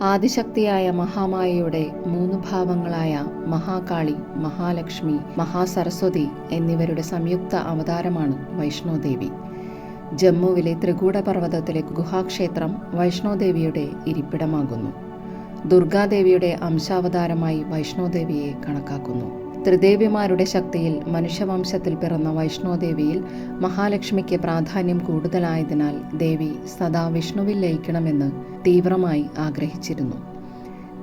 ആദിശക്തിയായ മഹാമായയുടെ 3 ഭാവങ്ങളായ മഹാകാളി, മഹാലക്ഷ്മി, മഹാസരസ്വതി എന്നിവരുടെ സംയുക്ത അവതാരമാണ് വൈഷ്ണോദേവി. ജമ്മുവിലെ ത്രികൂടപർവ്വതത്തിലെ ഗുഹാക്ഷേത്രം വൈഷ്ണോദേവിയുടെ ഇരിപ്പിടമാകുന്നു. ദുർഗാദേവിയുടെ അംശാവതാരമായി വൈഷ്ണോദേവിയെ കണക്കാക്കുന്നു. ത്രിദേവിമാരുടെ ശക്തിയിൽ മനുഷ്യവംശത്തിൽ പിറന്ന വൈഷ്ണോദേവിയിൽ മഹാലക്ഷ്മിക്ക് പ്രാധാന്യം കൂടുതലായതിനാൽ ദേവി സദാ വിഷ്ണുവിൽ ലയിക്കണമെന്ന് തീവ്രമായി ആഗ്രഹിച്ചിരുന്നു.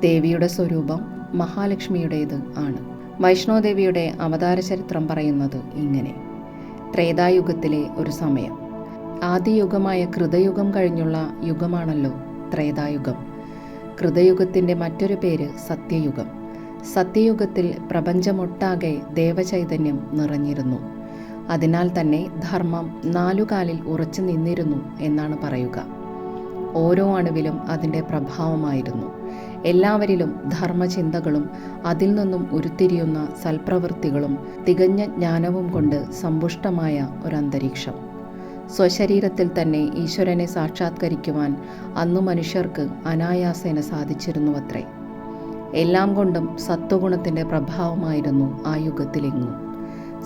ദേവിയുടെ സ്വരൂപം മഹാലക്ഷ്മിയുടേത് ആണ്. വൈഷ്ണോദേവിയുടെ അവതാര ചരിത്രം പറയുന്നത് ഇങ്ങനെ. ത്രേതായുഗത്തിലെ ഒരു സമയം. ആദിയുഗമായ കൃതയുഗം കഴിഞ്ഞുള്ള യുഗമാണല്ലോ ത്രേതായുഗം. കൃതയുഗത്തിൻ്റെ മറ്റൊരു പേര് സത്യയുഗം. സത്യയുഗത്തിൽ പ്രപഞ്ചമൊട്ടാകെ ദേവചൈതന്യം നിറഞ്ഞിരുന്നു. അതിനാൽ തന്നെ ധർമ്മം 4 കാലിൽ ഉറച്ചു നിന്നിരുന്നു എന്നാണ് പറയുക. ഓരോ അണുവിലും അതിൻ്റെ പ്രഭാവമായിരുന്നു. എല്ലാവരിലും ധർമ്മചിന്തകളും അതിൽ നിന്നും ഉരുത്തിരിയുന്ന സൽപ്രവൃത്തികളും തികഞ്ഞ ജ്ഞാനവും കൊണ്ട് സമ്പുഷ്ടമായ ഒരന്തരീക്ഷം. സ്വശരീരത്തിൽ തന്നെ ഈശ്വരനെ സാക്ഷാത്കരിക്കുവാൻ അന്നു മനുഷ്യർക്ക് അനായാസേന സാധിച്ചിരുന്നുവത്രേ. എല്ലാം കൊണ്ടും സത്വഗുണത്തിൻ്റെ പ്രഭാവമായിരുന്നു ആ യുഗത്തിലെങ്ങും.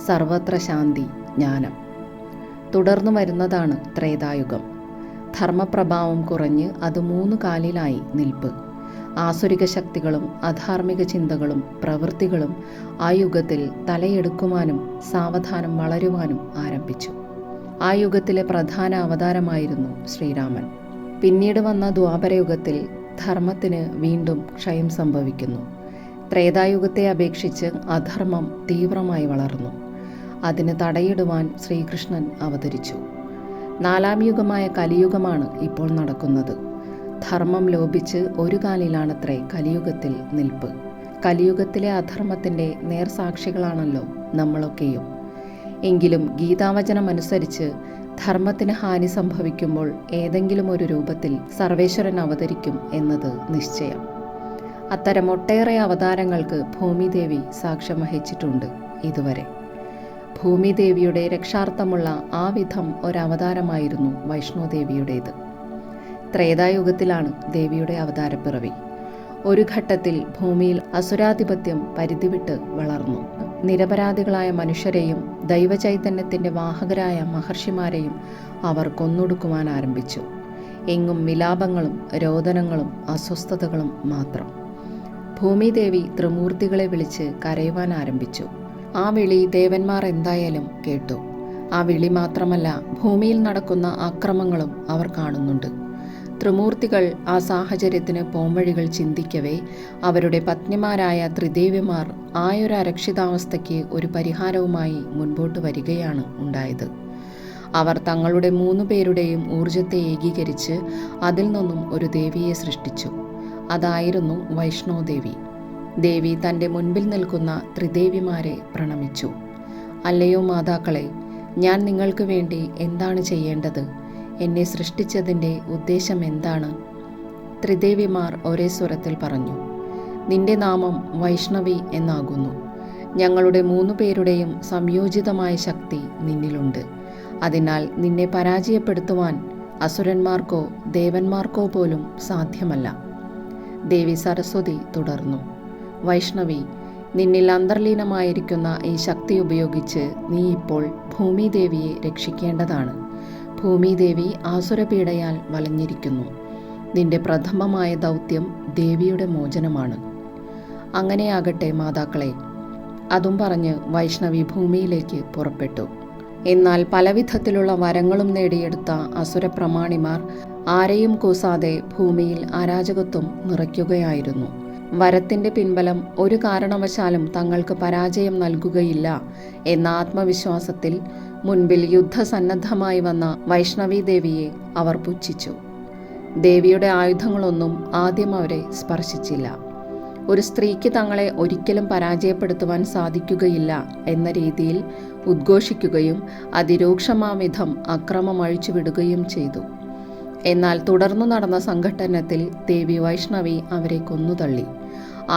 സർവത്ര ശാന്തി, ജ്ഞാനം. തുടർന്നു വരുന്നതാണ് ത്രേതായുഗം. ധർമ്മപ്രഭാവം കുറഞ്ഞ് അത് 3 കാലിലായി നിൽപ്പ്. ആസുരിക ശക്തികളും അധാർമിക ചിന്തകളും പ്രവൃത്തികളും ആ യുഗത്തിൽ തലയെടുക്കുവാനും സാവധാനം വളരുവാനും ആരംഭിച്ചു. ആ യുഗത്തിലെ പ്രധാന അവതാരമായിരുന്നു ശ്രീരാമൻ. പിന്നീട് വന്ന ദ്വാപരയുഗത്തിൽ ധർമ്മത്തിന് വീണ്ടും ക്ഷയം സംഭവിക്കുന്നു. ത്രേതായുഗത്തെ അപേക്ഷിച്ച് അധർമ്മം തീവ്രമായി വളർന്നു. അതിന് തടയിടുവാൻ ശ്രീകൃഷ്ണൻ അവതരിച്ചു. 4ാം യുഗമായ കലിയുഗമാണ് ഇപ്പോൾ നടക്കുന്നത്. ധർമ്മം ലോപിച്ച് ഒരു കാലിലാണത്രേ കലിയുഗത്തിൽ നിൽപ്പ്. കലിയുഗത്തിലെ അധർമ്മത്തിൻ്റെ നേർസാക്ഷികളാണല്ലോ നമ്മളൊക്കെയും. എങ്കിലും ഗീതാവചനമനുസരിച്ച് ധർമ്മത്തിന് ഹാനി സംഭവിക്കുമ്പോൾ ഏതെങ്കിലും ഒരു രൂപത്തിൽ സർവേശ്വരൻ അവതരിക്കും എന്നത് നിശ്ചയം. അത്തരം ഒട്ടേറെ അവതാരങ്ങൾക്ക് ഭൂമിദേവി സാക്ഷ്യം വഹിച്ചിട്ടുണ്ട് ഇതുവരെ. ഭൂമിദേവിയുടെ രക്ഷാർത്ഥമുള്ള ആ വിധം ഒരവതാരമായിരുന്നു വൈഷ്ണോദേവിയുടേത്. ത്രേതായുഗത്തിലാണ് ദേവിയുടെ അവതാരപ്പിറവി. ഒരു ഘട്ടത്തിൽ ഭൂമിയിൽ അസുരാധിപത്യം പരിധിവിട്ട് വളർന്നു. നിരപരാധികളായ മനുഷ്യരെയും ദൈവചൈതന്യത്തിൻ്റെ വാഹകരായ മഹർഷിമാരെയും അവർ കൊന്നൊടുക്കുവാൻ ആരംഭിച്ചു. എങ്ങും വിലാപങ്ങളും രോദനങ്ങളും അസ്വസ്ഥതകളും മാത്രം. ഭൂമിദേവി ത്രിമൂർത്തികളെ വിളിച്ച് കരയുവാൻ ആരംഭിച്ചു. ആ വിളി ദേവന്മാർ എന്തായാലും കേട്ടു. ആ വിളി മാത്രമല്ല, ഭൂമിയിൽ നടക്കുന്ന അക്രമങ്ങളും അവർ കാണുന്നുണ്ട്. ത്രിമൂർത്തികൾ ആ സാഹചര്യത്തിന് പോംവഴികൾ ചിന്തിക്കവേ അവരുടെ പത്നിമാരായ ത്രിദേവിമാർ ആയൊരു അരക്ഷിതാവസ്ഥയ്ക്ക് ഒരു പരിഹാരവുമായി മുൻപോട്ട് വരികയാണ് ഉണ്ടായത്. അവർ തങ്ങളുടെ 3 പേരുടെയും ഊർജത്തെ ഏകീകരിച്ച് അതിൽ നിന്നും ഒരു ദേവിയെ സൃഷ്ടിച്ചു. അതായിരുന്നു വൈഷ്ണോദേവി. ദേവി തൻ്റെ മുൻപിൽ നിൽക്കുന്ന ത്രിദേവിമാരെ പ്രണമിച്ചു. അല്ലയോ മാതാക്കളെ, ഞാൻ നിങ്ങൾക്ക് വേണ്ടി എന്താണ് ചെയ്യേണ്ടത്? എന്നെ സൃഷ്ടിച്ചതിൻ്റെ ഉദ്ദേശം എന്താണ്? ത്രിദേവിമാർ ഒരേ സ്വരത്തിൽ പറഞ്ഞു. നിന്റെ നാമം വൈഷ്ണവി എന്നാകുന്നു. ഞങ്ങളുടെ 3 പേരുടെയും സംയോജിതമായ ശക്തി നിന്നിലുണ്ട്. അതിനാൽ നിന്നെ പരാജയപ്പെടുത്തുവാൻ അസുരന്മാർക്കോ ദേവന്മാർക്കോ പോലും സാധ്യമല്ല. ദേവി സരസ്വതി തുടർന്നു. വൈഷ്ണവി, നിന്നിൽ അന്തർലീനമായിരിക്കുന്ന ഈ ശക്തി ഉപയോഗിച്ച് നീ ഇപ്പോൾ ഭൂമിദേവിയെ രക്ഷിക്കേണ്ടതാണ്. ഭൂമിദേവി ആസുരപീഡയാൽ വലഞ്ഞിരിക്കുന്നു. നിന്റെ പ്രഥമമായ ദൗത്യം ദേവിയുടെ മോചനമാണ്. അങ്ങനെയാകട്ടെ മാതാക്കളെ. അതും പറഞ്ഞ് വൈഷ്ണവി ഭൂമിയിലേക്ക് പുറപ്പെട്ടു. എന്നാൽ പലവിധത്തിലുള്ള വരങ്ങളും നേടിയെടുത്ത അസുരപ്രമാണിമാർ ആരെയും കൂസാതെ ഭൂമിയിൽ അരാജകത്വം നിറയ്ക്കുകയായിരുന്നു. വരത്തിൻ്റെ പിൻബലം ഒരു കാരണവശാലും തങ്ങൾക്ക് പരാജയം നൽകുകയില്ല എന്ന ആത്മവിശ്വാസത്തിൽ മുൻപിൽ യുദ്ധസന്നദ്ധമായി വന്ന വൈഷ്ണവി ദേവിയെ അവർ പുച്ഛിച്ചു. ദേവിയുടെ ആയുധങ്ങളൊന്നും ആദ്യം അവരെ സ്പർശിച്ചില്ല. ഒരു സ്ത്രീക്ക് തങ്ങളെ ഒരിക്കലും പരാജയപ്പെടുത്തുവാൻ സാധിക്കുകയില്ല എന്ന രീതിയിൽ ഉദ്ഘോഷിക്കുകയും അതിരൂക്ഷമാവിധം അക്രമം അഴിച്ചുവിടുകയും ചെയ്തു. എന്നാൽ തുടർന്നു നടന്ന സംഘട്ടനത്തിൽ ദേവി വൈഷ്ണവി അവരെ കൊന്നുതള്ളി.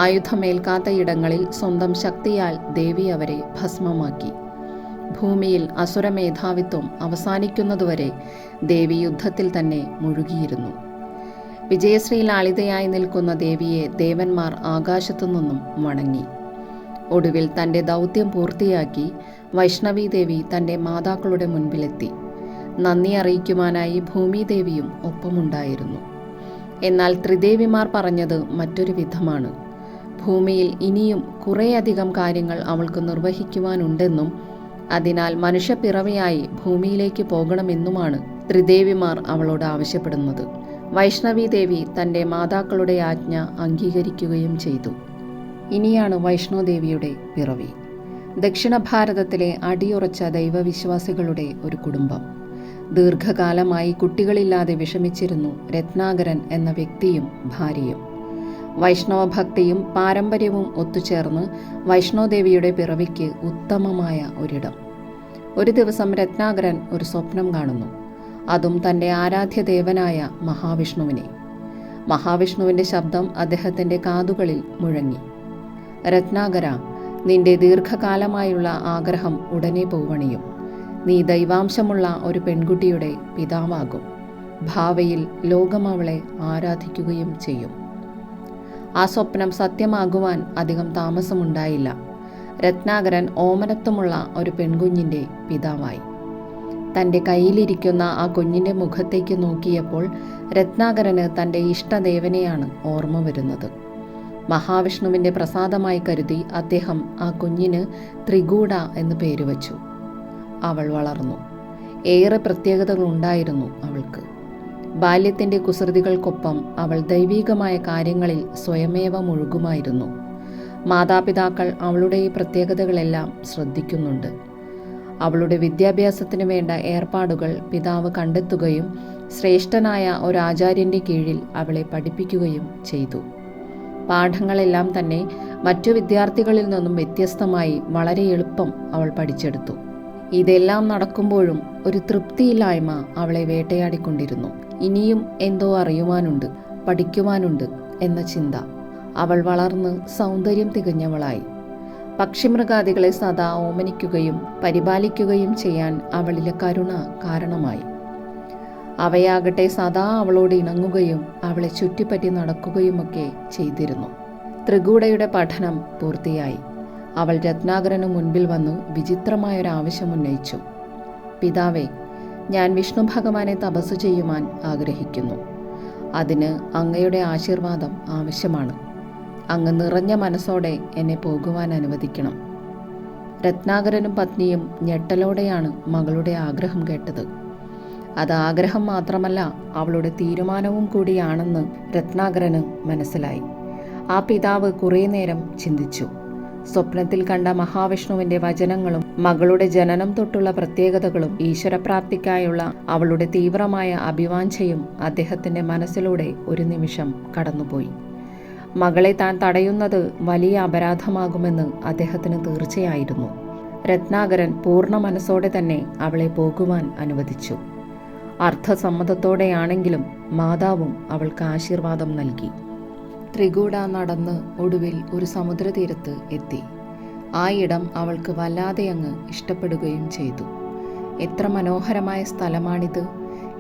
ആയുധമേൽക്കാത്ത ഇടങ്ങളിൽ സ്വന്തം ശക്തിയാൽ ദേവി അവരെ ഭസ്മമാക്കി. ഭൂമിയിൽ അസുരമേധാവിത്വം അവസാനിക്കുന്നതുവരെ ദേവി യുദ്ധത്തിൽ തന്നെ മുഴുകിയിരുന്നു. വിജയശ്രീ ലാളിതയായി നിൽക്കുന്ന ദേവിയെ ദേവന്മാർ ആകാശത്തു നിന്നും വണങ്ങി. ഒടുവിൽ തൻ്റെ ദൗത്യം പൂർത്തിയാക്കി വൈഷ്ണവി ദേവി തൻ്റെ മാതാക്കളുടെ മുൻപിലെത്തി. നന്ദി അറിയിക്കുവാനായി ഭൂമിദേവിയും ഒപ്പമുണ്ടായിരുന്നു. എന്നാൽ ത്രിദേവിമാർ പറഞ്ഞത് മറ്റൊരു വിധമാണ്. ഭൂമിയിൽ ഇനിയും കുറേയധികം കാര്യങ്ങൾ അവൾക്ക് നിർവഹിക്കുവാനുണ്ടെന്നും അതിനാൽ മനുഷ്യപ്പിറവിയായി ഭൂമിയിലേക്ക് പോകണമെന്നുമാണ് ത്രിദേവിമാർ അവളോട് ആവശ്യപ്പെടുന്നത്. വൈഷ്ണവി ദേവി തൻ്റെ മാതാക്കളുടെ ആജ്ഞ അംഗീകരിക്കുകയും ചെയ്തു. ഇനിയാണ് വൈഷ്ണോദേവിയുടെ പിറവി. ദക്ഷിണ ഭാരതത്തിലെ അടിയുറച്ച ദൈവവിശ്വാസികളുടെ ഒരു കുടുംബം. ദീർഘകാലമായി കുട്ടികളില്ലാതെ വിഷമിച്ചിരുന്നു രത്നാകരൻ എന്ന വ്യക്തിയും ഭാര്യയും. വൈഷ്ണവ ഭക്തിയും പാരമ്പര്യവും ഒത്തുചേർന്ന് വൈഷ്ണോദേവിയുടെ പിറവിക്ക് ഉത്തമമായ ഒരിടം. ഒരു ദിവസം രത്നാകരൻ ഒരു സ്വപ്നം കാണുന്നു. അതും തൻ്റെ ആരാധ്യദേവനായ മഹാവിഷ്ണുവിനെ. മഹാവിഷ്ണുവിൻ്റെ ശബ്ദം അദ്ദേഹത്തിൻ്റെ കാതുകളിൽ മുഴങ്ങി. രത്നാകര, നിന്റെ ദീർഘകാലമായുള്ള ആഗ്രഹം ഉടനെ പൂവണിയും. നീ ദൈവാംശമുള്ള ഒരു പെൺകുട്ടിയുടെ പിതാവാകും. ഭാവിയിൽ ലോകം അവളെ ആരാധിക്കുകയും ചെയ്യും. ആ സ്വപ്നം സത്യമാകുവാൻ അധികം താമസമുണ്ടായില്ല. രത്നാകരൻ ഓമനത്വമുള്ള ഒരു പെൺകുഞ്ഞിൻ്റെ പിതാവായി. തൻ്റെ കയ്യിലിരിക്കുന്ന ആ കുഞ്ഞിൻ്റെ മുഖത്തേക്ക് നോക്കിയപ്പോൾ രത്നാകരന് തൻ്റെ ഇഷ്ടദേവനെയാണ് ഓർമ്മ വരുന്നത്. മഹാവിഷ്ണുവിൻ്റെ പ്രസാദമായി കരുതി അദ്ദേഹം ആ കുഞ്ഞിന് ത്രികൂട എന്ന് പേര് വച്ചു. അവൾ വളർന്നു. ഏറെ പ്രത്യേകതകളുണ്ടായിരുന്നു അവൾക്ക്. ബാല്യത്തിൻ്റെ കുസൃതികൾക്കൊപ്പം അവൾ ദൈവീകമായ കാര്യങ്ങളിൽ സ്വയമേവ മുഴുകുമായിരുന്നു. മാതാപിതാക്കൾ അവളുടെ ഈ പ്രത്യേകതകളെല്ലാം ശ്രദ്ധിക്കുന്നുണ്ട്. അവളുടെ വിദ്യാഭ്യാസത്തിന് വേണ്ട ഏർപ്പാടുകൾ പിതാവ് കണ്ടെത്തുകയും ശ്രേഷ്ഠനായ ഒരാചാര്യൻ്റെ കീഴിൽ അവളെ പഠിപ്പിക്കുകയും ചെയ്തു. പാഠങ്ങളെല്ലാം തന്നെ മറ്റു വിദ്യാർത്ഥികളിൽ നിന്നും വ്യത്യസ്തമായി വളരെ എളുപ്പം അവൾ പഠിച്ചെടുത്തു. ഇതെല്ലാം നടക്കുമ്പോഴും ഒരു തൃപ്തിയില്ലായ്മ അവളെ വേട്ടയാടിക്കൊണ്ടിരുന്നു. ഇനിയും എന്തോ അറിയുവാനുണ്ട്, പഠിക്കുവാനുണ്ട് എന്ന ചിന്ത. അവൾ വളർന്ന് സൗന്ദര്യം തികഞ്ഞവളായി. പക്ഷിമൃഗാദികളെ സദാ ഓമനിക്കുകയും പരിപാലിക്കുകയും ചെയ്യാൻ അവളിലെ കരുണ കാരണമായി. അവയാകട്ടെ സദാ അവളോട് ഇണങ്ങുകയും അവളെ ചുറ്റിപ്പറ്റി നടക്കുകയുമൊക്കെ ചെയ്തിരുന്നു. ത്രികൂടയുടെ പഠനം പൂർത്തിയായി. അവൾ രത്നാകരനു മുൻപിൽ വന്നു വിചിത്രമായൊരാവശ്യമുന്നയിച്ചു. പിതാവേ, ഞാൻ വിഷ്ണു ഭഗവാനെ തപസ്സു ചെയ്യുവാൻ ആഗ്രഹിക്കുന്നു. അതിന് അങ്ങയുടെ ആശീർവാദം ആവശ്യമാണ്. അങ്ങ് നിറഞ്ഞ മനസ്സോടെ എന്നെ പോകുവാൻ അനുവദിക്കണം. രത്നാകരനും പത്നിയും ഞെട്ടലോടെയാണ് മകളുടെ ആഗ്രഹം കേട്ടത്. അത് ആഗ്രഹം മാത്രമല്ല, അവളുടെ തീരുമാനവും കൂടിയാണെന്ന് രത്നാകരന് മനസ്സിലായി. ആ പിതാവ് കുറേ നേരം ചിന്തിച്ചു. സ്വപ്നത്തിൽ കണ്ട മഹാവിഷ്ണുവിൻ്റെ വചനങ്ങളും മകളുടെ ജനനം തൊട്ടുള്ള പ്രത്യേകതകളും ഈശ്വരപ്രാപ്തിക്കായുള്ള അവളുടെ തീവ്രമായ അഭിവാഞ്ചയും അദ്ദേഹത്തിൻ്റെ മനസ്സിലൂടെ ഒരു നിമിഷം കടന്നുപോയി. മകളെ താൻ തടയുന്നത് വലിയ അപരാധമാകുമെന്ന് അദ്ദേഹത്തിന് തീർച്ചയായിരുന്നു. രത്നാകരൻ പൂർണ്ണ മനസ്സോടെ തന്നെ അവളെ പോകുവാൻ അനുവദിച്ചു. അർത്ഥസമ്മതത്തോടെയാണെങ്കിലും മാതാവും അവൾക്ക് ആശീർവാദം നൽകി. ത്രികൂട നടന്ന് ഒടുവിൽ ഒരു സമുദ്രതീരത്ത് എത്തി. ആ ഇടം അവൾക്ക് വല്ലാതെ അങ്ങ് ഇഷ്ടപ്പെടുകയും ചെയ്തു. എത്ര മനോഹരമായ സ്ഥലമാണിത്!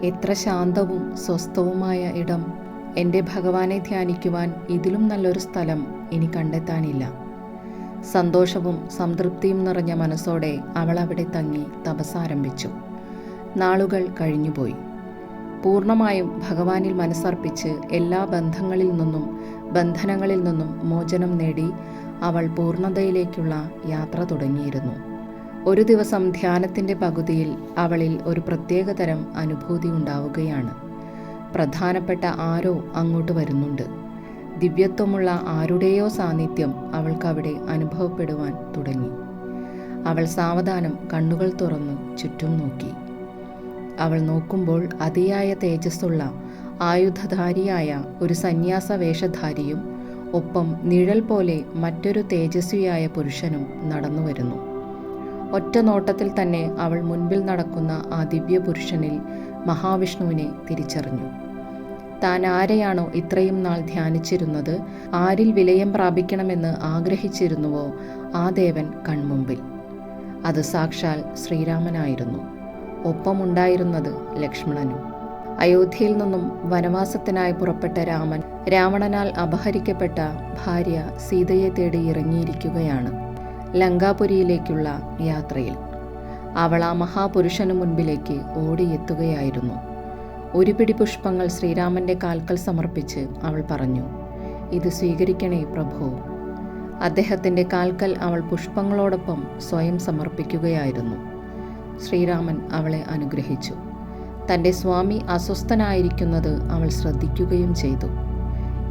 എത്ര ശാന്തവും സ്വസ്ഥവുമായ ഇടം! എൻ്റെ ഭഗവാനെ ധ്യാനിക്കുവാൻ ഇതിലും നല്ലൊരു സ്ഥലം ഇനി കണ്ടെത്താനില്ല. സന്തോഷവും സംതൃപ്തിയും നിറഞ്ഞ മനസ്സോടെ അവൾ അവിടെ തങ്ങി തപസ്സാരംഭിച്ചു. നാളുകൾ കഴിഞ്ഞുപോയി. പൂർണ്ണമായും ഭഗവാനിൽ മനസ്സർപ്പിച്ച് എല്ലാ ബന്ധനങ്ങളിൽ നിന്നും മോചനം നേടി അവൾ പൂർണ്ണതയിലേക്കുള്ള യാത്ര തുടങ്ങിയിരുന്നു. ഒരു ദിവസം ധ്യാനത്തിൻ്റെ പകുതിയിൽ അവളിൽ ഒരു പ്രത്യേകതരം അനുഭൂതി ഉണ്ടാവുകയാണ്. പ്രധാനപ്പെട്ട ആരോ അങ്ങോട്ട് വരുന്നുണ്ട്. ദിവ്യത്വമുള്ള ആരുടെയോ സാന്നിധ്യം അവൾക്കവിടെ അനുഭവപ്പെടുവാൻ തുടങ്ങി. അവൾ സാവധാനം കണ്ണുകൾ തുറന്ന് ചുറ്റും നോക്കി. അവൾ നോക്കുമ്പോൾ അതിയായ തേജസ്സുള്ള ആയുധധാരിയായ ഒരു സന്യാസ വേഷധാരിയും ഒപ്പം നിഴൽ പോലെ മറ്റൊരു തേജസ്വിയായ പുരുഷനും നടന്നു വരുന്നു. ഒറ്റ നോട്ടത്തിൽ തന്നെ അവൾ മുൻപിൽ നടക്കുന്ന ആ ദിവ്യ പുരുഷനിൽ മഹാവിഷ്ണുവിനെ തിരിച്ചറിഞ്ഞു. താൻ ആരെയാണോ ഇത്രയും നാൾ ധ്യാനിച്ചിരുന്നത്, ആരിൽ വിലയം പ്രാപിക്കണമെന്ന് ആഗ്രഹിച്ചിരുന്നുവോ ആ ദേവൻ കൺമുമ്പിൽ. അത് സാക്ഷാൽ ശ്രീരാമനായിരുന്നു. ഒപ്പമുണ്ടായിരുന്നത് ലക്ഷ്മണനും. അയോധ്യയിൽ നിന്നും വനവാസത്തിനായി പുറപ്പെട്ട രാമൻ രാവണനാൽ അപഹരിക്കപ്പെട്ട ഭാര്യ സീതയെ തേടി ഇറങ്ങിയിരിക്കുകയാണ് ലങ്കാപുരിയിലേക്കുള്ള യാത്രയിൽ. അവൾ ആ മഹാപുരുഷനു മുൻപിലേക്ക് ഓടിയെത്തുകയായിരുന്നു. ഒരു പിടി പുഷ്പങ്ങൾ ശ്രീരാമന്റെ കാൽക്കൽ സമർപ്പിച്ച് അവൾ പറഞ്ഞു, "ഇത് സ്വീകരിക്കണേ പ്രഭു." അദ്ദേഹത്തിന്റെ കാൽക്കൽ അവൾ പുഷ്പങ്ങളോടൊപ്പം സ്വയം സമർപ്പിക്കുകയായിരുന്നു. ശ്രീരാമൻ അവളെ അനുഗ്രഹിച്ചു. തൻ്റെ സ്വാമി അസ്വസ്ഥനായിരിക്കുന്നത് അവൾ ശ്രദ്ധിക്കുകയും ചെയ്തു.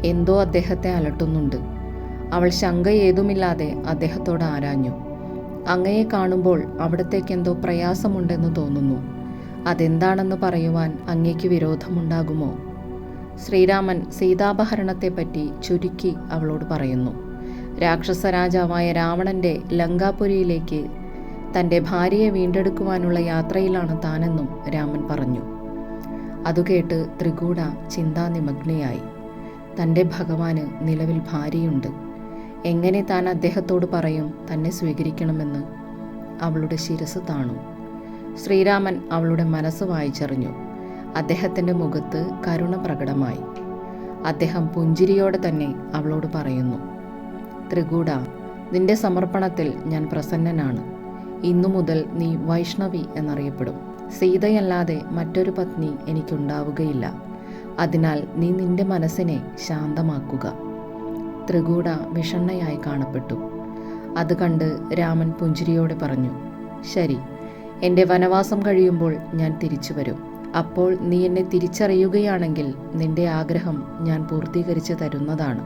എന്തോ അദ്ദേഹത്തെ അലട്ടുന്നുണ്ട്. അവൾ ശങ്ക ഏതുമില്ലാതെ അദ്ദേഹത്തോട് ആരാഞ്ഞു, "അങ്ങയെ കാണുമ്പോൾ അവിടത്തേക്കെന്തോ പ്രയാസമുണ്ടെന്ന് തോന്നുന്നു. അതെന്താണെന്ന് പറയുവാൻ അങ്ങേക്ക് വിരോധമുണ്ടാകുമോ?" ശ്രീരാമൻ സീതാപഹരണത്തെപ്പറ്റി ചുരുക്കി അവളോട് പറയുന്നു. രാക്ഷസ രാജാവായ രാവണന്റെ ലങ്കാപുരിയിലേക്ക് തൻ്റെ ഭാര്യയെ വീണ്ടെടുക്കുവാനുള്ള യാത്രയിലാണ് താനെന്നും രാമൻ പറഞ്ഞു. അതുകേട്ട് ത്രികൂട ചിന്താനിമഗ്നയായി. തൻ്റെ ഭഗവാന് നിലവിൽ ഭാര്യയുണ്ട്. എങ്ങനെ താൻ അദ്ദേഹത്തോട് പറയും തന്നെ സ്വീകരിക്കണമെന്ന്? അവളുടെ ശിരസ് താണു. ശ്രീരാമൻ അവളുടെ മനസ്സ് വായിച്ചറിഞ്ഞു. അദ്ദേഹത്തിൻ്റെ മുഖത്ത് കരുണ പ്രകടമായി. അദ്ദേഹം പുഞ്ചിരിയോടെ തന്നെ അവളോട് പറയുന്നു, "ത്രികൂട, നിന്റെ സമർപ്പണത്തിൽ ഞാൻ പ്രസന്നനാണ്. ഇന്നു മുതൽ നീ വൈഷ്ണവി എന്നറിയപ്പെടും. സീതയല്ലാതെ മറ്റൊരു പത്നി എനിക്കുണ്ടാവുകയില്ല. അതിനാൽ നീ നിന്റെ മനസ്സിനെ ശാന്തമാക്കുക." ത്രികൂട വിഷണ്ണയായി കാണപ്പെട്ടു. അത് കണ്ട് രാമൻ പുഞ്ചിരിയോടെ പറഞ്ഞു, "ശരി, എൻ്റെ വനവാസം കഴിയുമ്പോൾ ഞാൻ തിരിച്ചു വരും. അപ്പോൾ നീ എന്നെ തിരിച്ചറിയുകയാണെങ്കിൽ നിന്റെ ആഗ്രഹം ഞാൻ പൂർത്തീകരിച്ച് തരുന്നതാണ്."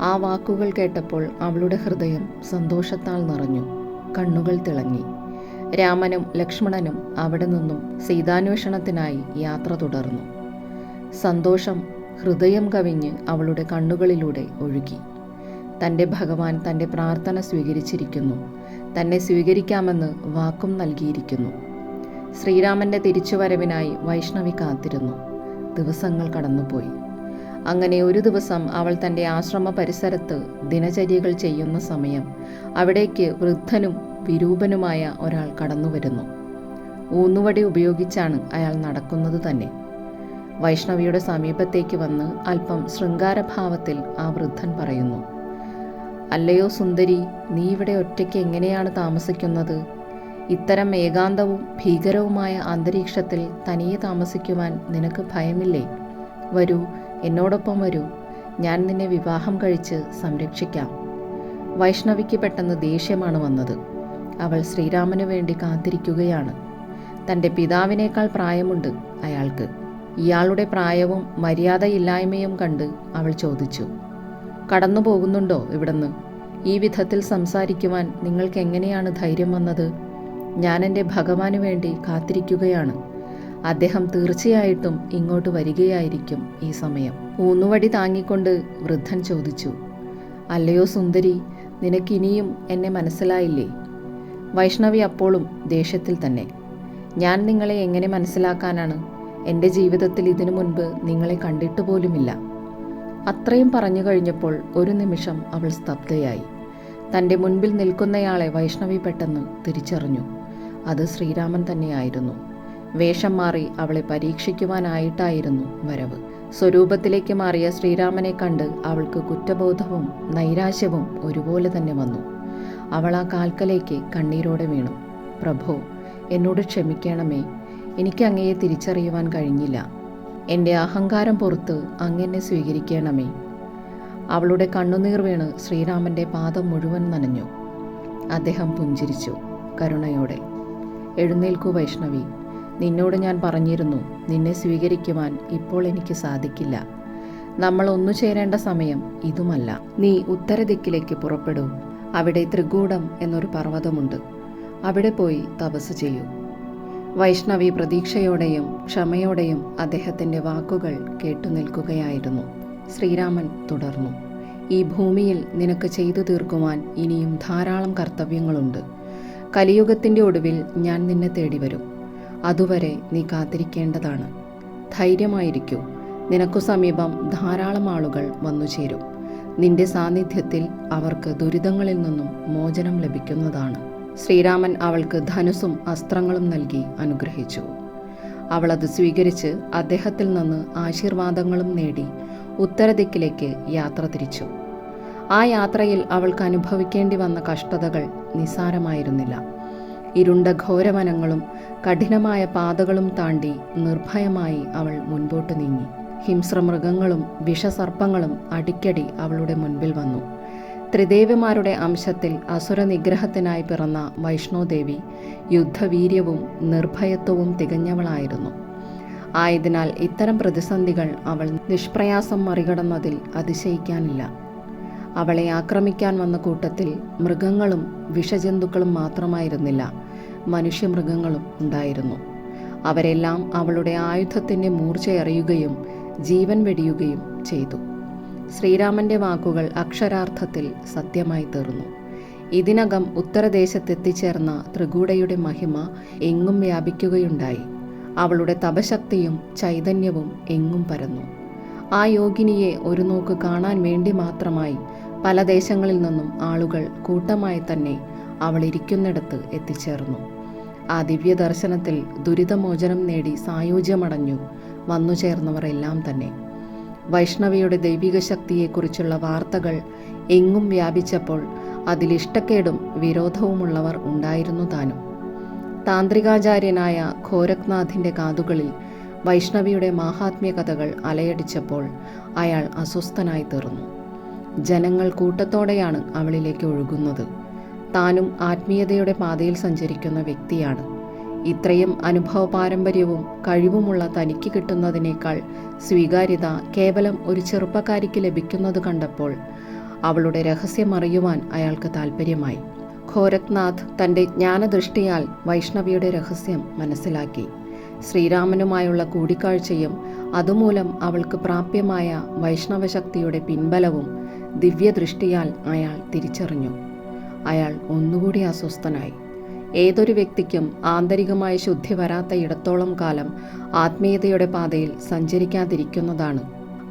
ആ വാക്കുകൾ കേട്ടപ്പോൾ അവളുടെ ഹൃദയം സന്തോഷത്താൽ നിറഞ്ഞു. കണ്ണുകൾ തിളങ്ങി. രാമനും ലക്ഷ്മണനും അവിടെ നിന്നും സീതാന്വേഷണത്തിനായി യാത്ര തുടർന്നു. സന്തോഷം ഹൃദയം കവിഞ്ഞ് അവളുടെ കണ്ണുകളിലൂടെ ഒഴുകി. തൻ്റെ ഭഗവാൻ തൻ്റെ പ്രാർത്ഥന സ്വീകരിച്ചിരിക്കുന്നു. തന്നെ സ്വീകരിക്കാമെന്ന് വാക്കും നൽകിയിരിക്കുന്നു. ശ്രീരാമന്റെ തിരിച്ചുവരവിനായി വൈഷ്ണവി കാത്തിരുന്നു. ദിവസങ്ങൾ കടന്നുപോയി. അങ്ങനെ ഒരു ദിവസം അവൾ തൻ്റെ ആശ്രമ പരിസരത്ത് ദിനചര്യകൾ ചെയ്യുന്ന സമയം അവിടേക്ക് വൃദ്ധനും വിരൂപനുമായ ഒരാൾ കടന്നുവരുന്നു. ഊന്നുവടി ഉപയോഗിച്ചാണ് അയാൾ നടക്കുന്നത് തന്നെ. വൈഷ്ണവിയുടെ സമീപത്തേക്ക് വന്ന് അല്പം ശൃംഗാരഭാവത്തിൽ ആ വൃദ്ധൻ പറയുന്നു, "അല്ലയോ സുന്ദരി, നീ ഇവിടെ ഒറ്റയ്ക്ക് എങ്ങനെയാണ് താമസിക്കുന്നത്? ഇത്തരം ഏകാന്തവും ഭീകരവുമായ അന്തരീക്ഷത്തിൽ തനിയെ താമസിക്കുവാൻ നിനക്ക് ഭയമില്ലേ? വരൂ, എന്നോടൊപ്പം വരൂ. ഞാൻ നിന്നെ വിവാഹം കഴിച്ച് സംരക്ഷിക്കാം." വൈഷ്ണവിക്ക് പെട്ടെന്ന് ദേഷ്യമാണ് വന്നത്. അവൾ ശ്രീരാമന് വേണ്ടി കാത്തിരിക്കുകയാണ്. തൻ്റെ പിതാവിനേക്കാൾ പ്രായമുണ്ട് അയാൾക്ക്. ഇയാളുടെ പ്രായവും മര്യാദയില്ലായ്മയും കണ്ട് അവൾ ചോദിച്ചു, "കടന്നു പോകുന്നുണ്ടോ ഇവിടുന്ന്? ഈ വിധത്തിൽ സംസാരിക്കുവാൻ നിങ്ങൾക്ക് എങ്ങനെയാണ് ധൈര്യം വന്നത്? ഞാൻ എൻ്റെ ഭഗവാന് വേണ്ടി കാത്തിരിക്കുകയാണ്. അദ്ദേഹം തീർച്ചയായിട്ടും ഇങ്ങോട്ട് വരികയായിരിക്കും ഈ സമയം." ഊന്നുവടി താങ്ങിക്കൊണ്ട് വൃദ്ധൻ ചോദിച്ചു, "അല്ലയോ സുന്ദരി, നിനക്കിനിയും എന്നെ മനസ്സിലായില്ലേ?" വൈഷ്ണവി അപ്പോഴും ദേഷ്യത്തിൽ തന്നെ, "ഞാൻ നിങ്ങളെ എങ്ങനെ മനസ്സിലാക്കാനാണ്? എൻ്റെ ജീവിതത്തിൽ ഇതിനു മുൻപ് നിങ്ങളെ കണ്ടിട്ട് പോലുമില്ല." അത്രയും പറഞ്ഞു കഴിഞ്ഞപ്പോൾ ഒരു നിമിഷം അവൾ സ്തബ്ധയായി. തൻ്റെ മുൻപിൽ നിൽക്കുന്നയാളെ വൈഷ്ണവി പെട്ടെന്ന് തിരിച്ചറിഞ്ഞു. അത് ശ്രീരാമൻ തന്നെയായിരുന്നു. വേഷം മാറി അവളെ പരീക്ഷിക്കുവാനായിട്ടായിരുന്നു വരവ്. സ്വരൂപത്തിലേക്ക് മാറിയ ശ്രീരാമനെ കണ്ട് അവൾക്ക് കുറ്റബോധവും നൈരാശ്യവും ഒരുപോലെ തന്നെ വന്നു. അവൾ ആ കാൽക്കലേക്ക് കണ്ണീരോടെ വീണു. "പ്രഭോ, എന്നോട് ക്ഷമിക്കണമേ. എനിക്ക് അങ്ങയെ തിരിച്ചറിയുവാൻ കഴിഞ്ഞില്ല. എൻ്റെ അഹങ്കാരം പുറത്ത് അങ്ങെന്നെ സ്വീകരിക്കണമേ." അവളുടെ കണ്ണുനീർ വീണ് ശ്രീരാമൻ്റെ പാദം മുഴുവൻ നനഞ്ഞു. അദ്ദേഹം പുഞ്ചിരിച്ചു കരുണയോടെ. "എഴുന്നേൽക്കൂ വൈഷ്ണവി. നിന്നോട് ഞാൻ പറഞ്ഞിരുന്നു, നിന്നെ സ്വീകരിക്കുവാൻ ഇപ്പോൾ എനിക്ക് സാധിക്കില്ല. നമ്മൾ ഒന്നുചേരേണ്ട സമയം ഇതുമല്ല. നീ ഉത്തരദിക്കിലേക്ക് പുറപ്പെടൂ. അവിടെ ത്രികൂടം എന്നൊരു പർവ്വതമുണ്ട്. അവിടെ പോയി തപസ് ചെയ്യൂ." വൈഷ്ണവി പ്രതീക്ഷയോടെയും ക്ഷമയോടെയും അദ്ദേഹത്തിൻ്റെ വാക്കുകൾ കേട്ടു നിൽക്കുകയായിരുന്നു. ശ്രീരാമൻ തുടർന്നു, "ഈ ഭൂമിയിൽ നിനക്ക് ചെയ്തു തീർക്കുവാൻ ഇനിയും ധാരാളം കർത്തവ്യങ്ങളുണ്ട്. കലിയുഗത്തിൻ്റെ ഒടുവിൽ ഞാൻ നിന്നെ തേടി വരും. അതുവരെ നീ കാത്തിരിക്കേണ്ടതാണ്. ധൈര്യമായിരിക്കൂ. നിനക്കു സമീപം ധാരാളം ആളുകൾ വന്നുചേരും. നിന്റെ സാന്നിധ്യത്തിൽ അവർക്ക് ദുരിതങ്ങളിൽ നിന്നും മോചനം ലഭിക്കുന്നതാണ്." ശ്രീരാമൻ അവൾക്ക് ധനുസ്സും അസ്ത്രങ്ങളും നൽകി അനുഗ്രഹിച്ചു. അവൾ അത് സ്വീകരിച്ച് അദ്ദേഹത്തിൽ നിന്ന് ആശീർവാദങ്ങളും നേടി ഉത്തരദിക്കിലേക്ക് യാത്ര തിരിച്ചു. ആ യാത്രയിൽ അവൾക്ക് അനുഭവിക്കേണ്ടി വന്ന കഷ്ടതകൾ നിസ്സാരമായിരുന്നില്ല. ഇരുണ്ട ഘോരവനങ്ങളും കഠിനമായ പാതകളും താണ്ടി നിർഭയമായി അവൾ മുൻപോട്ട് നീങ്ങി. ഹിംസ്രമൃഗങ്ങളും വിഷസർപ്പങ്ങളും അടിക്കടി അവളുടെ മുൻപിൽ വന്നു. ത്രിദേവിമാരുടെ അംശത്തിൽ അസുര നിഗ്രഹത്തിനായി പിറന്ന വൈഷ്ണോദേവി യുദ്ധവീര്യവും നിർഭയത്വവും തികഞ്ഞവളായിരുന്നു. ആയതിനാൽ ഇത്തരം പ്രതിസന്ധികൾ അവൾ നിഷ്പ്രയാസം മറികടന്നതിൽ അതിശയിക്കാനില്ല. അവളെ ആക്രമിക്കാൻ വന്ന കൂട്ടത്തിൽ മൃഗങ്ങളും വിഷജന്തുക്കളും മാത്രമായിരുന്നില്ല, മനുഷ്യമൃഗങ്ങളും ഉണ്ടായിരുന്നു. അവരെല്ലാം അവളുടെ ആയുധത്തിൻ്റെ മൂർച്ചയറിയുകയും ജീവൻ വെടിയുകയും ചെയ്തു. ശ്രീരാമന്റെ വാക്കുകൾ അക്ഷരാർത്ഥത്തിൽ സത്യമായി തീർന്നു. ഇതിനകം ഉത്തരദേശത്തെത്തിച്ചേർന്ന ത്രികൂടയുടെ മഹിമ എങ്ങും വ്യാപിക്കുകയുണ്ടായി. അവളുടെ തപശക്തിയും ചൈതന്യവും എങ്ങും പരന്നു. ആ യോഗിനിയെ ഒരു നോക്ക് കാണാൻ വേണ്ടി മാത്രമായി പല ദേശങ്ങളിൽ നിന്നും ആളുകൾ കൂട്ടമായി തന്നെ അവൾ ഇരിക്കുന്നിടത്ത് എത്തിച്ചേർന്നു. ആ ദിവ്യ ദർശനത്തിൽ ദുരിതമോചനം നേടി സായുജ്യമടഞ്ഞു വന്നു ചേർന്നവർ എല്ലാം തന്നെ. വൈഷ്ണവിയുടെ ദൈവിക ശക്തിയെക്കുറിച്ചുള്ള വാർത്തകൾ എങ്ങും വ്യാപിച്ചപ്പോൾ അതിലിഷ്ടക്കേടും വിരോധവുമുള്ളവർ ഉണ്ടായിരുന്നു താനും. താന്ത്രികാചാര്യനായ ഖോരക്നാഥിൻ്റെ കാതുകളിൽ വൈഷ്ണവിയുടെ മാഹാത്മ്യ കഥകൾ അലയടിച്ചപ്പോൾ അയാൾ അസ്വസ്ഥനായി തീർന്നു. ജനങ്ങൾ കൂട്ടത്തോടെയാണ് അവളിലേക്ക് ഒഴുകുന്നത്. താനും ആത്മീയതയുടെ പാതയിൽ സഞ്ചരിക്കുന്ന വ്യക്തിയാണ്. ഇത്രയും അനുഭവ പാരമ്പര്യവും കഴിവുമുള്ള തനിക്ക് കിട്ടുന്നതിനേക്കാൾ സ്വീകാര്യത കേവലം ഒരു ചെറുപ്പക്കാരിക്ക് ലഭിക്കുന്നത് കണ്ടപ്പോൾ അവളുടെ രഹസ്യമറിയുവാൻ അയാൾക്ക് താൽപ്പര്യമായി. ഖോരക്നാഥ് തൻ്റെ ജ്ഞാനദൃഷ്ടിയാൽ വൈഷ്ണവിയുടെ രഹസ്യം മനസ്സിലാക്കി. ശ്രീരാമനുമായുള്ള കൂടിക്കാഴ്ചയും അതുമൂലം അവൾക്ക് പ്രാപ്യമായ വൈഷ്ണവശക്തിയുടെ പിൻബലവും ദിവ്യദൃഷ്ടിയാൽ അയാൾ തിരിച്ചറിഞ്ഞു. അയാൾ ഒന്നുകൂടി അസ്വസ്ഥനായി. ഏതൊരു വ്യക്തിക്കും ആന്തരികമായ ശുദ്ധി വരാത്ത ഇടത്തോളം കാലം ആത്മീയതയുടെ പാതയിൽ സഞ്ചരിക്കാതിരിക്കുന്നതാണ്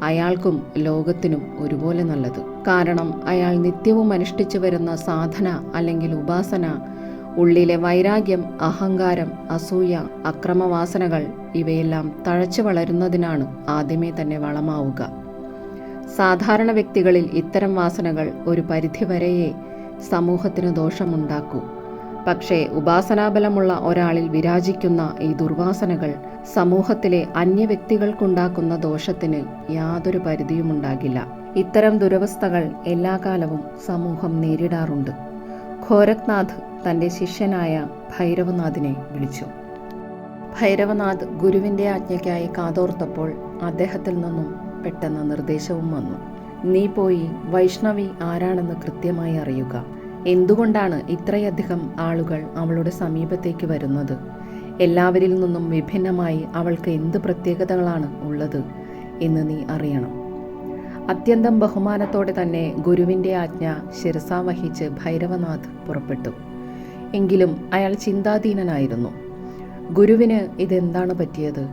അയാൾക്കും ലോകത്തിനും ഒരുപോലെ നല്ലത്. കാരണം അയാൾ നിത്യവും അനുഷ്ഠിച്ചു വരുന്ന സാധന അല്ലെങ്കിൽ ഉപാസന ഉള്ളിലെ വൈരാഗ്യം, അഹങ്കാരം, അസൂയ, അക്രമവാസനകൾ ഇവയെല്ലാം തഴച്ചു വളരുന്നതിനാണ് ആദ്യമേ തന്നെ വളമാവുക. സാധാരണ വ്യക്തികളിൽ ഇത്തരം വാസനകൾ ഒരു പരിധിവരെയേ സമൂഹത്തിന് ദോഷമുണ്ടാക്കൂ. പക്ഷേ ഉപാസനാബലമുള്ള ഒരാളിൽ വിരാജിക്കുന്ന ഈ ദുർവാസനകൾ സമൂഹത്തിലെ അന്യവ്യക്തികൾക്കുണ്ടാക്കുന്ന ദോഷത്തിന് യാതൊരു പരിധിയുമുണ്ടാകില്ല. ഇത്തരം ദുരവസ്ഥകൾ എല്ലാ കാലവും സമൂഹം നേരിടാറുണ്ട്. ഖോരക്നാഥ് തൻ്റെ ശിഷ്യനായ ഭൈരവനാഥിനെ വിളിച്ചു. ഭൈരവനാഥ് ഗുരുവിൻ്റെ ആജ്ഞയ്ക്കായി കാതോർത്തപ്പോൾ അദ്ദേഹത്തിൽ നിന്നും പെട്ടെന്ന് നിർദ്ദേശവും വന്നു. നീ പോയി വൈഷ്ണവി ആരാണെന്ന് കൃത്യമായി അറിയുക. എന്തുകൊണ്ടാണ് ഇത്രയധികം ആളുകൾ അവളുടെ സമീപത്തേക്ക് വരുന്നത്? എല്ലാവരിൽ നിന്നും വിഭിന്നമായി അവൾക്ക് എന്ത് പ്രത്യേകതകളാണ് ഉള്ളത് എന്ന് നീ അറിയണം. അത്യന്തം ബഹുമാനത്തോടെ തന്നെ ഗുരുവിൻ്റെ ആജ്ഞ ശിരസാവഹിച്ച് ഭൈരവനാഥ് പുറപ്പെട്ടു. എങ്കിലും അയാൾ ചിന്താധീനനായിരുന്നു. ഗുരുവിന് ഇതെന്താണ് പറ്റിയത്?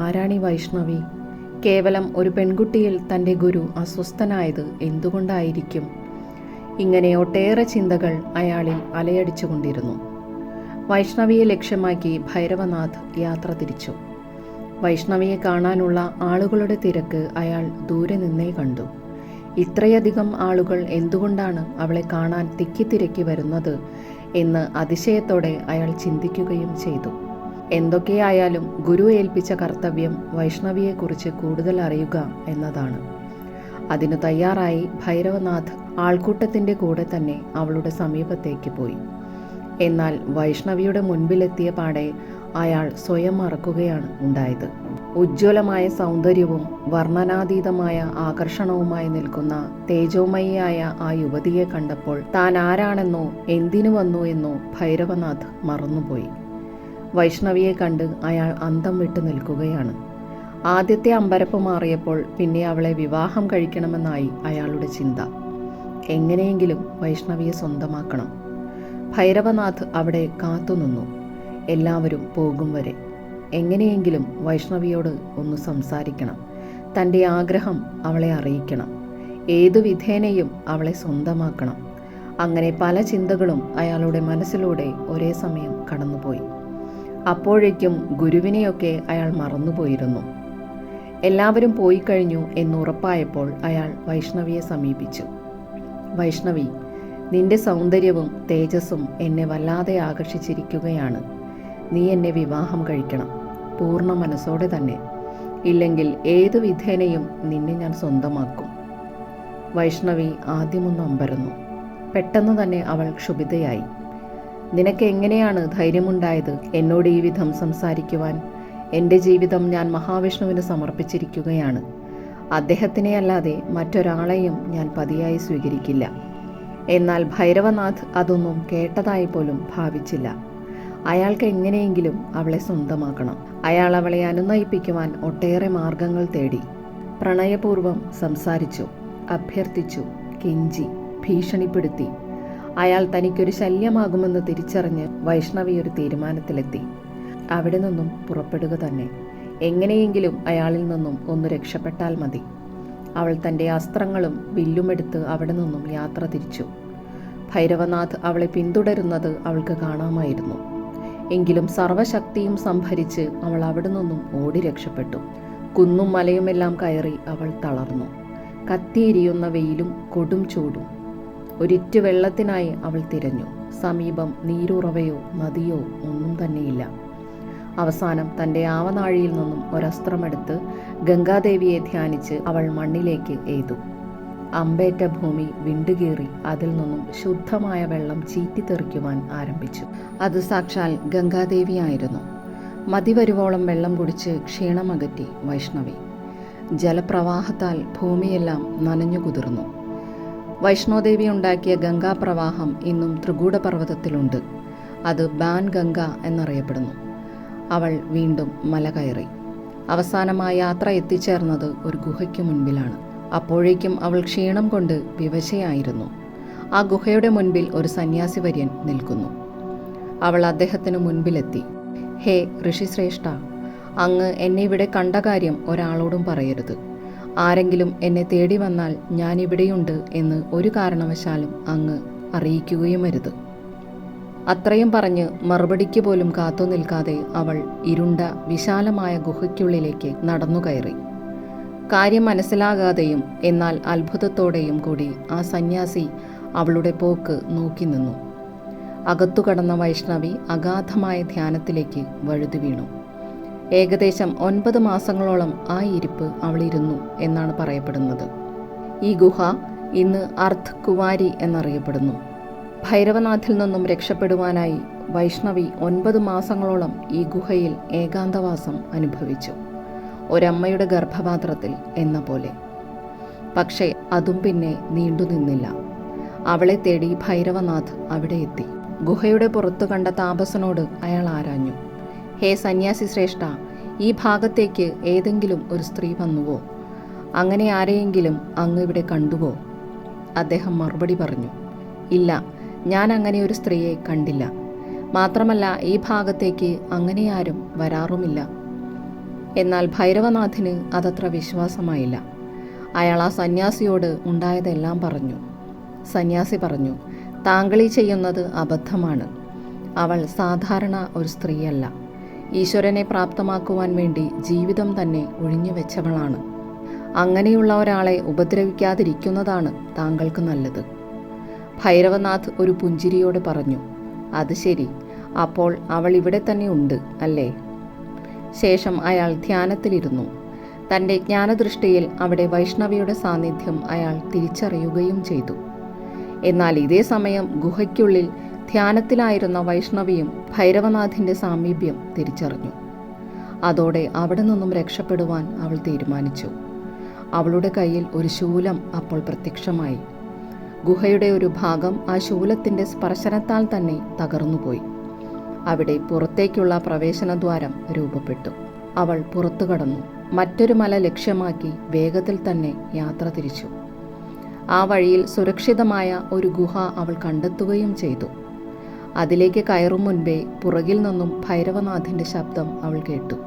ആരാണീ വൈഷ്ണവി? കേവലം ഒരു പെൺകുട്ടിയിൽ തൻ്റെ ഗുരു അസ്വസ്ഥനായത് എന്തുകൊണ്ടായിരിക്കും? ഇങ്ങനെ ഒട്ടേറെ ചിന്തകൾ അയാളിൽ അലയടിച്ചുകൊണ്ടിരുന്നു. വൈഷ്ണവിയെ ലക്ഷ്യമാക്കി ഭൈരവനാഥ് യാത്ര തിരിച്ചു. വൈഷ്ണവിയെ കാണാനുള്ള ആളുകളുടെ തിരക്ക് അയാൾ ദൂരെ നിന്നേ കണ്ടു. ഇത്രയധികം ആളുകൾ എന്തുകൊണ്ടാണ് അവളെ കാണാൻ തിക്കിത്തിരക്കി വരുന്നത് എന്ന് അതിശയത്തോടെ അയാൾ ചിന്തിക്കുകയും ചെയ്തു. എന്തൊക്കെയായാലും ഗുരു ഏൽപ്പിച്ച കർത്തവ്യം വൈഷ്ണവിയെക്കുറിച്ച് കൂടുതൽ അറിയുക എന്നതാണ്. അതിനു തയ്യാറായി ഭൈരവനാഥ് ആൾക്കൂട്ടത്തിൻ്റെ കൂടെ തന്നെ അവളുടെ സമീപത്തേക്ക് പോയി. എന്നാൽ വൈഷ്ണവിയുടെ മുൻപിലെത്തിയ പാടെ അയാൾ സ്വയം മറക്കുകയാണ് ഉണ്ടായത്. ഉജ്ജ്വലമായ സൗന്ദര്യവും വർണ്ണനാതീതമായ ആകർഷണവുമായി നിൽക്കുന്ന തേജോമയിയായ ആ യുവതിയെ കണ്ടപ്പോൾ താൻ ആരാണെന്നോ എന്തിനു വന്നു എന്നോ ഭൈരവനാഥ് മറന്നുപോയി. വൈഷ്ണവിയെ കണ്ട് അയാൾ അന്തം വിട്ടു നിൽക്കുകയാണ്. ആദ്യത്തെ അമ്പരപ്പ് മാറിയപ്പോൾ പിന്നെ അവളെ വിവാഹം കഴിക്കണമെന്നായി അയാളുടെ ചിന്ത. എങ്ങനെയെങ്കിലും വൈഷ്ണവിയെ സ്വന്തമാക്കണം. ഭൈരവനാഥ് അവിടെ കാത്തുനിന്നു, എല്ലാവരും പോകും വരെ. എങ്ങനെയെങ്കിലും വൈഷ്ണവിയോട് ഒന്ന് സംസാരിക്കണം. തൻ്റെ ആഗ്രഹം അവളെ അറിയിക്കണം. ഏതു വിധേനയും അവളെ സ്വന്തമാക്കണം. അങ്ങനെ പല ചിന്തകളും അയാളുടെ മനസ്സിലൂടെ ഒരേ സമയം കടന്നുപോയി. അപ്പോഴേക്കും ഗുരുവിനെയൊക്കെ അയാൾ മറന്നുപോയിരുന്നു. എല്ലാവരും പോയി കഴിഞ്ഞു എന്നുറപ്പായപ്പോൾ അയാൾ വൈഷ്ണവിയെ സമീപിച്ചു. വൈഷ്ണവി, നിന്റെ സൗന്ദര്യവും തേജസ്സും എന്നെ വല്ലാതെ ആകർഷിച്ചിരിക്കുകയാണ്. നീ എന്നെ വിവാഹം കഴിക്കണം, പൂർണ്ണ മനസ്സോടെ തന്നെ. ഇല്ലെങ്കിൽ ഏതു വിധേനയും നിന്നെ ഞാൻ സ്വന്തമാക്കും. വൈഷ്ണവി ആദ്യമൊന്ന് അമ്പരന്നു. പെട്ടെന്ന് തന്നെ അവൾ ക്ഷുഭിതയായി. നിനക്ക് എങ്ങനെയാണ് ധൈര്യമുണ്ടായത് എന്നോട് ഈ വിധം സംസാരിക്കുവാൻ? എൻ്റെ ജീവിതം ഞാൻ മഹാവിഷ്ണുവിന് സമർപ്പിച്ചിരിക്കുകയാണ്. അദ്ദേഹത്തിനെ അല്ലാതെ മറ്റൊരാളെയും ഞാൻ പതിയായി സ്വീകരിക്കില്ല. എന്നാൽ ഭൈരവനാഥ് അതൊന്നും കേട്ടതായി പോലും ഭാവിച്ചില്ല. അയാൾക്ക് എങ്ങനെയെങ്കിലും അവളെ സ്വന്തമാക്കണം. അയാൾ അവളെ അനുനയിപ്പിക്കുവാൻ ഒട്ടേറെ മാർഗങ്ങൾ തേടി. പ്രണയപൂർവ്വം സംസാരിച്ചു, അഭ്യർത്ഥിച്ചു, കെഞ്ചി, ഭീഷണിപ്പെടുത്തി. അയാൾ തനിക്കൊരു ശല്യമാകുമെന്ന് തിരിച്ചറിഞ്ഞ് വൈഷ്ണവി ഒരു തീരുമാനത്തിലെത്തി. അവിടെ നിന്നും പുറപ്പെടുക തന്നെ. എങ്ങനെയെങ്കിലും അയാളിൽ നിന്നും ഒന്ന് രക്ഷപ്പെട്ടാൽ മതി. അവൾ തൻ്റെ അസ്ത്രങ്ങളും വില്ലുമെടുത്ത് അവിടെ നിന്നും യാത്ര തിരിച്ചു. ഭൈരവനാഥ് അവളെ പിന്തുടരുന്നത് അവൾക്ക് കാണാമായിരുന്നു. എങ്കിലും സർവശക്തിയും സംഭരിച്ച് അവൾ അവിടെ നിന്നും ഓടി രക്ഷപ്പെട്ടു. കുന്നും മലയുമെല്ലാം കയറി അവൾ തളർന്നു. കത്തിയെരിയുന്ന വെയിലും കൊടും ചൂടും. ഒരിറ്റു വെള്ളത്തിനായി അവൾ തിരഞ്ഞു. സമീപം നീരുറവയോ നദിയോ ഒന്നും തന്നെയില്ല. അവസാനം തൻ്റെ ആവനാഴിയിൽ നിന്നും ഒരസ്ത്രമെടുത്ത് ഗംഗാദേവിയെ ധ്യാനിച്ച് അവൾ മണ്ണിലേക്ക് എയ്തു. അമ്പേറ്റ ഭൂമി വിണ്ടുകീറി അതിൽ നിന്നും ശുദ്ധമായ വെള്ളം ചീറ്റിത്തെറിക്കുവാൻ ആരംഭിച്ചു. അത് സാക്ഷാൽ ഗംഗാദേവിയായിരുന്നു. മതിവരുവോളം വെള്ളം കുടിച്ച് ക്ഷീണമകറ്റി വൈഷ്ണവി. ജലപ്രവാഹത്താൽ ഭൂമിയെല്ലാം നനഞ്ഞു കുതിർന്നു. വൈഷ്ണോദേവി ഉണ്ടാക്കിയ ഗംഗാപ്രവാഹം ഇന്നും ത്രികൂടപർവ്വതത്തിലുണ്ട്. അത് ബാൻ ഗംഗ എന്നറിയപ്പെടുന്നു. അവൾ വീണ്ടും മല കയറി. അവസാനമായ യാത്ര എത്തിച്ചേർന്നത് ഒരു ഗുഹയ്ക്ക് മുൻപിലാണ്. അപ്പോഴേക്കും അവൾ ക്ഷീണം കൊണ്ട് വിവശയായിരുന്നു. ആ ഗുഹയുടെ മുൻപിൽ ഒരു സന്യാസി വര്യൻ നിൽക്കുന്നു. അവൾ അദ്ദേഹത്തിന് മുൻപിലെത്തി. ഹേ ഋഷിശ്രേഷ്ഠ, അങ്ങ് എന്നെ ഇവിടെ കണ്ട കാര്യം ഒരാളോടും പറയരുത്. ആരെങ്കിലും എന്നെ തേടി വന്നാൽ ഞാൻ ഇവിടെയുണ്ട് എന്ന് ഒരു കാരണവശാലും അങ്ങ് അറിയിക്കുകയുമരുത്. അത്രയും പറഞ്ഞ് മറുപടിക്ക് പോലും കാത്തു നിൽക്കാതെ അവൾ ഇരുണ്ട വിശാലമായ ഗുഹയ്ക്കുള്ളിലേക്ക് നടന്നു കയറി. കാര്യം മനസ്സിലാകാതെയും എന്നാൽ അത്ഭുതത്തോടെയും കൂടി ആ സന്യാസി അവളുടെ പോക്ക് നോക്കി നിന്നു. അകത്തു കടന്ന വൈഷ്ണവി അഗാധമായ ധ്യാനത്തിലേക്ക് വഴുതി വീണു. ഏകദേശം 9 മാസങ്ങളോളം ആ ഇരിപ്പ് അവളിരുന്നു എന്നാണ് പറയപ്പെടുന്നത്. ഈ ഗുഹ ഇന്ന് അർദ്ധ് കുവാരി എന്നറിയപ്പെടുന്നു. ഭൈരവനാഥിൽ നിന്നും രക്ഷപ്പെടുവാനായി വൈഷ്ണവി 9 മാസങ്ങളോളം ഈ ഗുഹയിൽ ഏകാന്തവാസം അനുഭവിച്ചു. ഒരമ്മയുടെ ഗർഭപാത്രത്തിൽ എന്ന പോലെ. പക്ഷേ അതും പിന്നെ നീണ്ടുനിന്നില്ല. അവളെ തേടി ഭൈരവനാഥ് അവിടെ എത്തി. ഗുഹയുടെ പുറത്തു കണ്ട താപസനോട് അയാൾ ആരാഞ്ഞു. ഹേ സന്യാസി ശ്രേഷ്ഠ, ഈ ഭാഗത്തേക്ക് ഏതെങ്കിലും ഒരു സ്ത്രീ വന്നുവോ? അങ്ങനെ ആരെയെങ്കിലും അങ്ങ് ഇവിടെ കണ്ടുവോ? അദ്ദേഹം മറുപടി പറഞ്ഞു, ഇല്ല, ഞാൻ അങ്ങനെ ഒരു സ്ത്രീയെ കണ്ടില്ല. മാത്രമല്ല ഈ ഭാഗത്തേക്ക് അങ്ങനെ ആരും വരാറുമില്ല. എന്നാൽ ഭൈരവനാഥിന് അതത്ര വിശ്വാസമായില്ല. അയാൾ ആ സന്യാസിയോട് ഉണ്ടായതെല്ലാം പറഞ്ഞു. സന്യാസി പറഞ്ഞു, താങ്കളീ ചെയ്യുന്നത് അബദ്ധമാണ്. അവൾ സാധാരണ ഒരു സ്ത്രീയല്ല. ഈശ്വരനെ പ്രാപ്തമാക്കുവാൻ വേണ്ടി ജീവിതം തന്നെ ഒഴിഞ്ഞു വെച്ചവളാണ്. അങ്ങനെയുള്ള ഒരാളെ ഉപദ്രവിക്കാതിരിക്കുന്നതാണ് താങ്കൾക്ക് നല്ലത്. ഭൈരവനാഥ് ഒരു പുഞ്ചിരിയോടെ പറഞ്ഞു, അത് ശരി, അപ്പോൾ അവൾ ഇവിടെ തന്നെ ഉണ്ട് അല്ലേ? ശേഷം അയാൾ ധ്യാനത്തിലിരുന്നു. തൻ്റെ ജ്ഞാനദൃഷ്ടിയിൽ അവിടെ വൈഷ്ണവിയുടെ സാന്നിധ്യം അയാൾ തിരിച്ചറിയുകയും ചെയ്തു. എന്നാൽ ഇതേ സമയം ഗുഹയ്ക്കുള്ളിൽ ധ്യാനത്തിലായിരുന്ന വൈഷ്ണവിയും ഭൈരവനാഥിൻ്റെ സാമീപ്യം തിരിച്ചറിഞ്ഞു. അതോടെ അവിടെ നിന്നും രക്ഷപ്പെടുവാൻ അവൾ തീരുമാനിച്ചു. അവളുടെ കയ്യിൽ ഒരു ശൂലം അപ്പോൾ പ്രത്യക്ഷമായി. ഗുഹയുടെ ഒരു ഭാഗം ആ ശൂലത്തിൻ്റെ സ്പർശനത്താൽ തന്നെ തകർന്നുപോയി. അവിടെ പുറത്തേക്കുള്ള പ്രവേശനദ്വാരം രൂപപ്പെട്ടു. അവൾ പുറത്തു കടന്നു. മറ്റൊരു മല ലക്ഷ്യമാക്കി വേഗത്തിൽ തന്നെ യാത്ര തിരിച്ചു. ആ വഴിയിൽ സുരക്ഷിതമായ ഒരു ഗുഹ അവൾ കണ്ടെത്തുകയും ചെയ്തു. അതിലേക്ക് കയറും മുൻപേ പുറകിൽ നിന്നും ഭൈരവനാഥിൻ്റെ ശബ്ദം അവൾ കേട്ടു.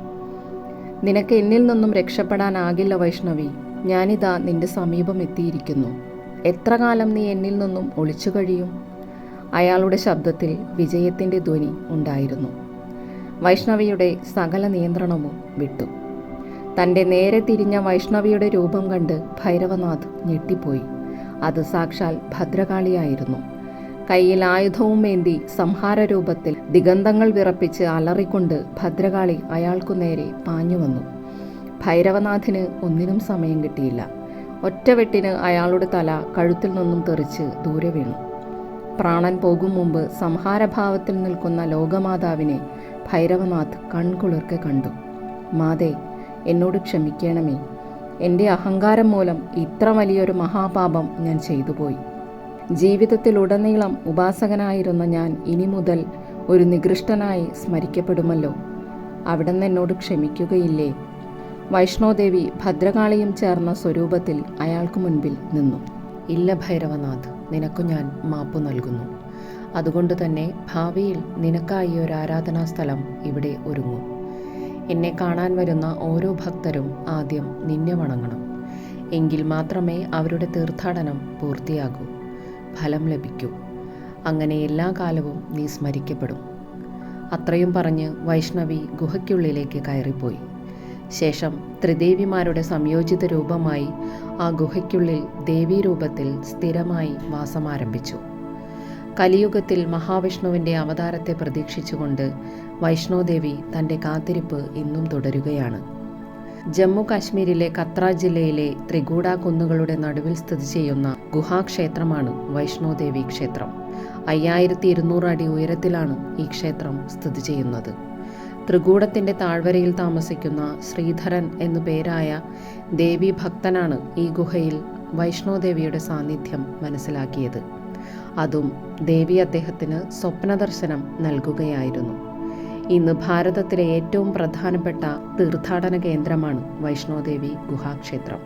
നിനക്ക് എന്നിൽ നിന്നും രക്ഷപ്പെടാനാകില്ല വൈഷ്ണവി, ഞാനിതാ നിന്റെ സമീപം എത്തിയിരിക്കുന്നു. എത്ര കാലം നീ എന്നിൽ നിന്നും ഒളിച്ചു കഴിയും? അയാളുടെ ശബ്ദത്തിൽ വിജയത്തിൻ്റെ ധ്വനി ഉണ്ടായിരുന്നു. വൈഷ്ണവിയുടെ സകല നിയന്ത്രണവും വിട്ടു. തൻ്റെ നേരെ തിരിഞ്ഞ വൈഷ്ണവിയുടെ രൂപം കണ്ട് ഭൈരവനാഥ് ഞെട്ടിപ്പോയി. അത് സാക്ഷാൽ ഭദ്രകാളിയായിരുന്നു. കയ്യിൽ ആയുധവും ഏന്തി സംഹാര രൂപത്തിൽ ദിഗന്ധങ്ങൾ വിറപ്പിച്ച് അലറിക്കൊണ്ട് ഭദ്രകാളി അയാൾക്കു നേരെ പാഞ്ഞു വന്നു. ഭൈരവനാഥിന് ഒന്നിനും സമയം കിട്ടിയില്ല. ഒറ്റവെട്ടിന് അയാളുടെ തല കഴുത്തിൽ നിന്നും തെറിച്ച് ദൂരെ വീണു. പ്രാണൻ പോകും മുമ്പ് സംഹാരഭാവത്തിൽ നിൽക്കുന്ന ലോകമാതാവിനെ ഭൈരവനാഥ് കൺകുളിർക്കെ കണ്ടു. മാതേ, എന്നോട് ക്ഷമിക്കണമേ. എൻ്റെ അഹങ്കാരം മൂലം ഇത്ര വലിയൊരു മഹാപാപം ഞാൻ ചെയ്തുപോയി. ജീവിതത്തിലുടനീളം ഉപാസകനായിരുന്ന ഞാൻ ഇനി മുതൽ ഒരു നികൃഷ്ടനായി സ്മരിക്കപ്പെടുമല്ലോ. അവിടുന്ന് എന്നോട് ക്ഷമിക്കുകയില്ലേ? വൈഷ്ണോദേവി ഭദ്രകാളിയും ചേർന്ന സ്വരൂപത്തിൽ അയാൾക്ക് മുൻപിൽ നിന്നു. ഇല്ല ഭൈരവനാഥ്, നിനക്കു ഞാൻ മാപ്പു നൽകുന്നു. അതുകൊണ്ട് തന്നെ ഭാവിയിൽ നിനക്കായി ഒരു ആരാധനാ സ്ഥലം ഇവിടെ ഒരുങ്ങും. എന്നെ കാണാൻ വരുന്ന ഓരോ ഭക്തരും ആദ്യം നിന്നെ വണങ്ങണം. എങ്കിൽ മാത്രമേ അവരുടെ തീർത്ഥാടനം പൂർത്തിയാകൂ, ഫലം ലഭിക്കൂ. അങ്ങനെ എല്ലാ കാലവും നീ സ്മരിക്കപ്പെടും. അത്രയും പറഞ്ഞ് വൈഷ്ണവി ഗുഹയ്ക്കുള്ളിലേക്ക് കയറിപ്പോയി. ശേഷം ത്രിദേവിമാരുടെ സംയോജിത രൂപമായി ആ ഗുഹയ്ക്കുള്ളിൽ ദേവീരൂപത്തിൽ സ്ഥിരമായി വാസമാരംഭിച്ചു. കലിയുഗത്തിൽ മഹാവിഷ്ണുവിൻ്റെ അവതാരത്തെ പ്രതീക്ഷിച്ചുകൊണ്ട് വൈഷ്ണോദേവി തൻ്റെ കാത്തിരിപ്പ് ഇന്നും തുടരുകയാണ്. ജമ്മു കാശ്മീരിലെ കത്ര ജില്ലയിലെ ത്രികൂട കുന്നുകളുടെ നടുവിൽ സ്ഥിതി ചെയ്യുന്ന ഗുഹാക്ഷേത്രമാണ് വൈഷ്ണോദേവി ക്ഷേത്രം. 5200 അടി ഉയരത്തിലാണ് ഈ ക്ഷേത്രം സ്ഥിതി ചെയ്യുന്നത്. ത്രികൂടത്തിൻ്റെ താഴ്വരയിൽ താമസിക്കുന്ന ശ്രീധരൻ എന്നു പേരായ ദേവി ഭക്തനാണ് ഈ ഗുഹയിൽ വൈഷ്ണോദേവിയുടെ സാന്നിധ്യം മനസ്സിലാക്കിയത്. അതും ദേവി അദ്ദേഹത്തിന് സ്വപ്നദർശനം നൽകുകയായിരുന്നു. ഇന്ന് ഭാരതത്തിലെ ഏറ്റവും പ്രധാനപ്പെട്ട തീർത്ഥാടന കേന്ദ്രമാണ് വൈഷ്ണോദേവി ഗുഹാക്ഷേത്രം.